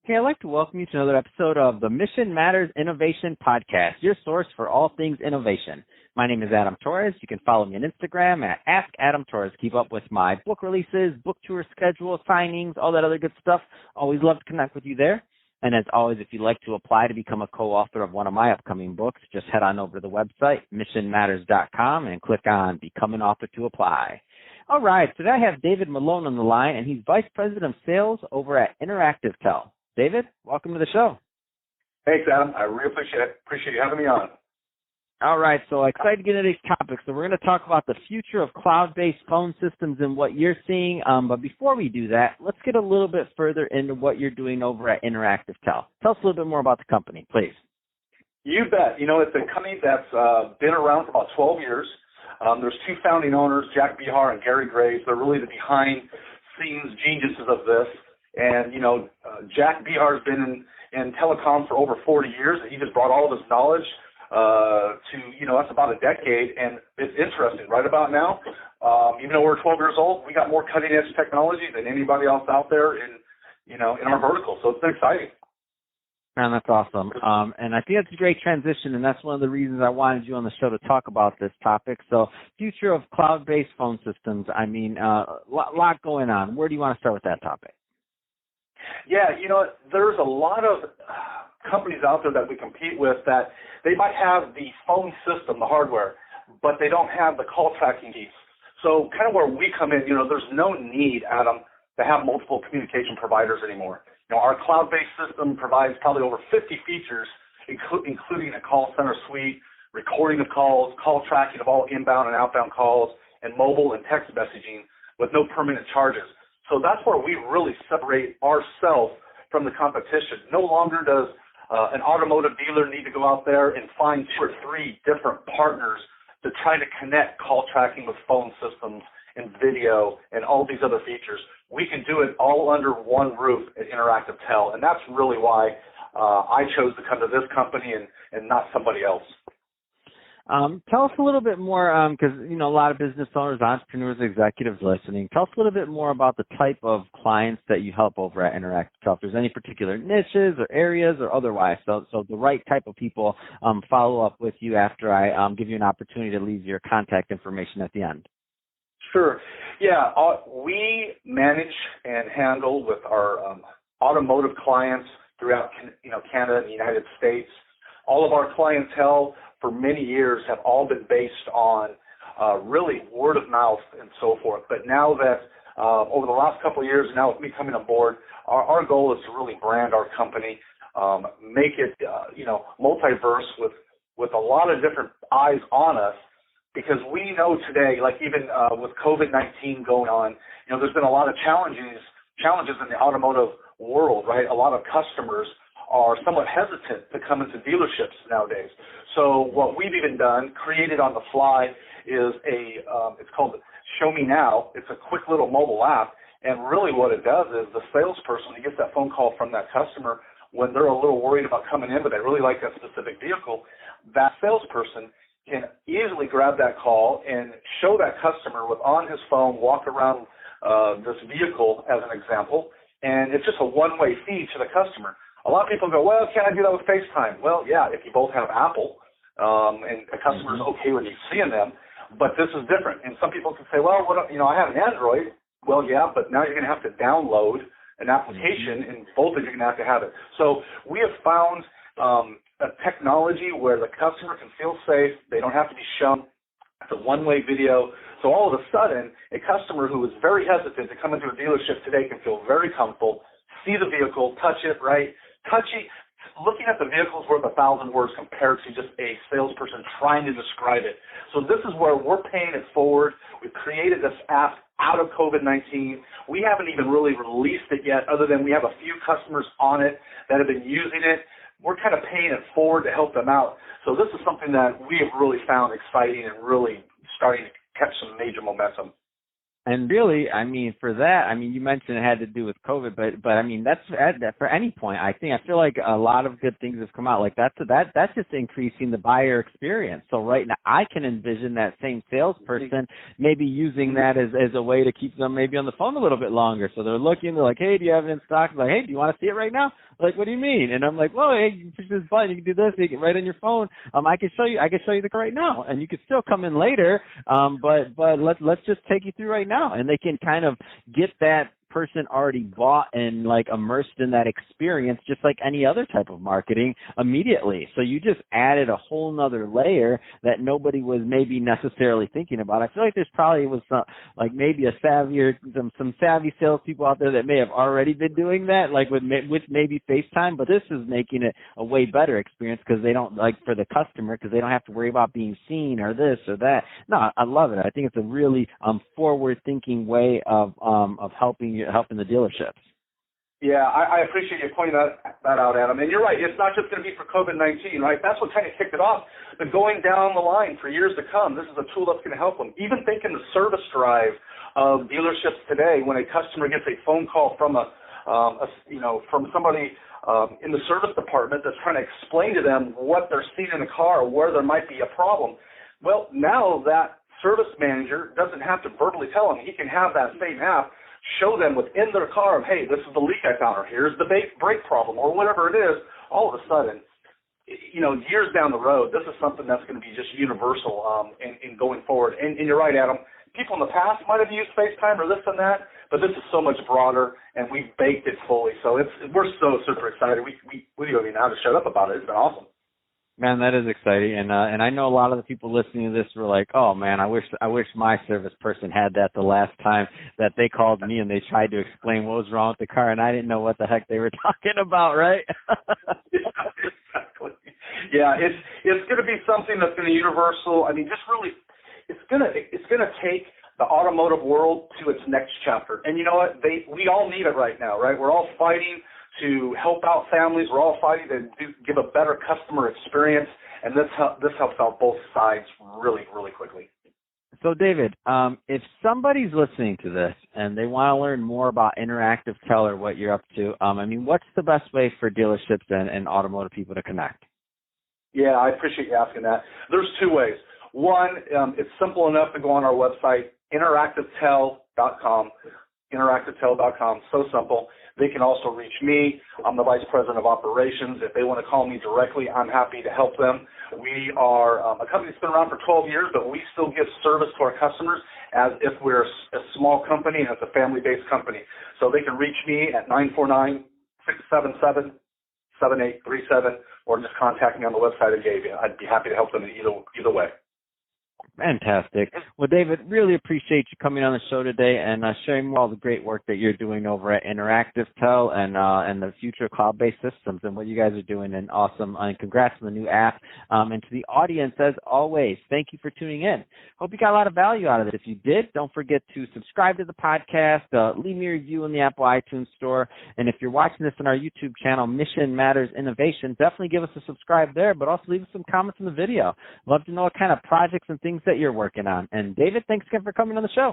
Hey, I'd like to welcome you to another episode of the Mission Matters Innovation Podcast, your source for all things innovation. My name is Adam Torres. You can follow me on Instagram at AskAdamTorres. Keep up with my book releases, book tour schedule, signings, all that other good stuff. Always love to connect with you there. And as always, if you'd like to apply to become a co-author of one of my upcoming books, just head on over to the website, missionmatters.com, and click on Become an Author to apply. All right, today I have David Malone on the line, and he's Vice President of Sales over at InteractiveTel. David, welcome to the show. Thanks, Adam. I really appreciate it. Appreciate you having me on. All right, so excited to get into these topics. So we're going to talk about the future of cloud-based phone systems and what you're seeing. But before we do that, let's get a little bit further into what you're doing over at InteractiveTel. Tell us a little bit more about the company, please. You bet. You know, it's a company that's been around for about 12 years. There's two founding owners, Jack Behar and Gary Graves. They're really the behind-scenes geniuses of this. And, you know, Jack Behar's been in telecom for over 40 years, and he just brought all of his knowledge to, you know, that's about a decade. And it's interesting. Right about now, even though we're 12 years old, we got more cutting-edge technology than anybody else out there in our vertical. So it's been exciting. Man, that's awesome. And I think that's a great transition, and that's one of the reasons I wanted you on the show to talk about this topic. So future of cloud-based phone systems, I mean, lot going on. Where do you want to start with that topic? Yeah, you know, there's a lot of companies out there that we compete with that they might have the phone system, the hardware, but they don't have the call tracking piece. So kind of where we come in, you know, there's no need, Adam, to have multiple communication providers anymore. You know, our cloud-based system provides probably over 50 features, including a call center suite, recording of calls, call tracking of all inbound and outbound calls, and mobile and text messaging with no permanent charges. So that's where we really separate ourselves from the competition. No longer does an automotive dealer need to go out there and find 2 or 3 different partners to try to connect call tracking with phone systems and video and all these other features. We can do it all under one roof at InteractiveTel, and that's really why I chose to come to this company and not somebody else. Tell us a little bit more, because, you know, a lot of business owners, entrepreneurs, executives listening. Tell us a little bit more about the type of clients that you help over at InteractiveTel. If there's any particular niches or areas or otherwise, so the right type of people follow up with you after I give you an opportunity to leave your contact information at the end. Sure. Yeah, we manage and handle with our automotive clients throughout, you know, Canada and the United States. All of our clientele for many years have all been based on really word of mouth and so forth. But now that over the last couple of years, now with me coming aboard, our goal is to really brand our company, make it you know, multiverse with a lot of different eyes on us, because we know today, like even with COVID-19 going on, you know, there's been a lot of challenges in the automotive world, right? A lot of customers are somewhat hesitant to come into dealerships nowadays. So what we've even done, created on the fly, is it's called Show Me Now. It's a quick little mobile app, and really what it does is the salesperson, he gets that phone call from that customer when they're a little worried about coming in, but they really like that specific vehicle. That salesperson can easily grab that call and show that customer on his phone, walk around this vehicle as an example, and it's just a one-way feed to the customer. A lot of people go, well, can I do that with FaceTime? Well, yeah, if you both have Apple and the customer's okay with you seeing them, but this is different. And some people can say, well, you know, I have an Android. Well, yeah, but now you're going to have to download an application, and both of you are going to have it. So we have found a technology where the customer can feel safe. They don't have to be shown. It's a one-way video. So all of a sudden, a customer who is very hesitant to come into a dealership today can feel very comfortable, see the vehicle, touch it, right? Looking at the vehicle is worth 1,000 words compared to just a salesperson trying to describe it. So this is where we're paying it forward. We've created this app out of COVID-19. We haven't even really released it yet, other than we have a few customers on it that have been using it. We're kind of paying it forward to help them out. So this is something that we have really found exciting and really starting to catch some major momentum. And really, I mean, for that, I mean, you mentioned it had to do with COVID, but I mean, that's for any point. I feel like a lot of good things have come out. Like that's just increasing the buyer experience. So right now, I can envision that same salesperson maybe using that as a way to keep them maybe on the phone a little bit longer. So they're looking, they're like, hey, do you have it in stock? Like, hey, do you want to see it right now? Like, what do you mean? And I'm like, well, hey, you can push this button, you can do this, you can right on your phone. I can show you the car right now, and you can still come in later. But let's just take you through right now, and they can kind of get that person already bought and like immersed in that experience, just like any other type of marketing immediately. So you just added a whole nother layer that nobody was maybe necessarily thinking about. I feel like there's probably was some, like maybe some savvy salespeople out there that may have already been doing that, like with maybe FaceTime, but this is making it a way better experience because they don't, like, for the customer, because they don't have to worry about being seen or this or that. No, I love it. I think it's a really forward-thinking way of helping the dealerships. Yeah, I appreciate you pointing that out, Adam. And you're right. It's not just going to be for COVID-19, right? That's what kind of kicked it off. But going down the line for years to come, this is a tool that's going to help them. Even thinking the service drive of dealerships today, when a customer gets a phone call from from somebody in the service department that's trying to explain to them what they're seeing in the car or where there might be a problem. Well, now that service manager doesn't have to verbally tell them. He can have that same app show them within their car, hey, this is the leak I found, or here's the brake problem, or whatever it is. All of a sudden, years down the road, this is something that's going to be just universal in going forward. And you're right, Adam. People in the past might have used FaceTime or this and that, but this is so much broader, and we've baked it fully. So we're so super excited. We don't even know how to shut up about it. It's been awesome. Man, that is exciting, and I know a lot of the people listening to this were like, "Oh man, I wish my service person had that the last time that they called me and they tried to explain what was wrong with the car, and I didn't know what the heck they were talking about." Right? Exactly. Yeah, it's going to be something that's going to be universal. I mean, just really, it's going to take the automotive world to its next chapter. And you know what? We all need it right now, right? We're all fighting to help out families. We're all fighting to give a better customer experience, and this helps out both sides really, really quickly. So, David, if somebody's listening to this and they want to learn more about Interactive Teller, what you're up to, what's the best way for dealerships and automotive people to connect? Yeah, I appreciate you asking that. There's two ways. One, it's simple enough to go on our website, interactivetel.com. interactivetel.com, so simple. They can also reach me. I'm the Vice President of Operations. If they want to call me directly, I'm happy to help them. We are a company that's been around for 12 years, but we still give service to our customers as if we're a small company and it's a family-based company. So they can reach me at 949-677-7837 or just contact me on the website I gave you. I'd be happy to help them in either way. Fantastic. Well, David, really appreciate you coming on the show today and sharing all the great work that you're doing over at Interactive Tel and the future cloud-based systems and what you guys are doing. And awesome. And congrats on the new app. And to the audience, as always, thank you for tuning in. Hope you got a lot of value out of it. If you did, don't forget to subscribe to the podcast, leave me a review in the Apple iTunes store. And if you're watching this on our YouTube channel, Mission Matters Innovation, definitely give us a subscribe there, but also leave us some comments in the video. Love to know what kind of projects and things that you're working on. And David, thanks again for coming on the show.